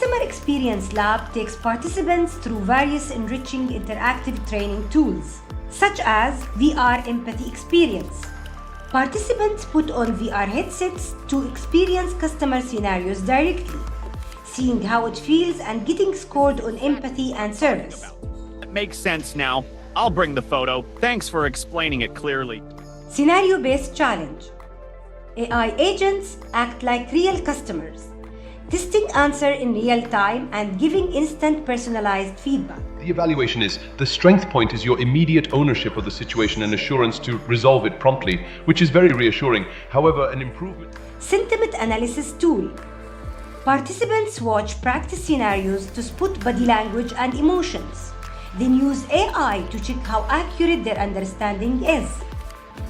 Customer Experience Lab takes participants through various enriching interactive training tools, such as VR Empathy Experience. Participants put on VR headsets to experience customer scenarios directly, seeing how it feels and getting scored on empathy and service. It makes sense now. I'll bring the photo. Thanks for explaining it clearly. Scenario-based challenge. AI agents act like real customers, testing answer in real time and giving instant personalized feedback. The evaluation is the strength point is your immediate ownership of the situation and assurance to resolve it promptly, which is very reassuring. However, an improvement. Sentiment analysis tool. Participants watch practice scenarios to spot body language and emotions, then use AI to check how accurate their understanding is.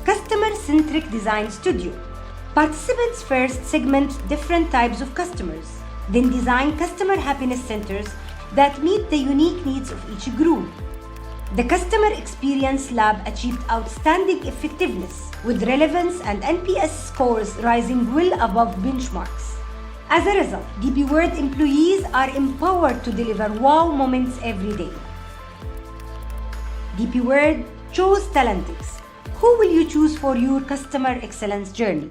Customer-centric design studio. Participants first segment different types of customers, then design customer happiness centers that meet the unique needs of each group. The Customer Experience Lab achieved outstanding effectiveness, with relevance and NPS scores rising well above benchmarks. As a result, DP World employees are empowered to deliver wow moments every day. DP World chose TalentEx. Who will you choose for your customer excellence journey?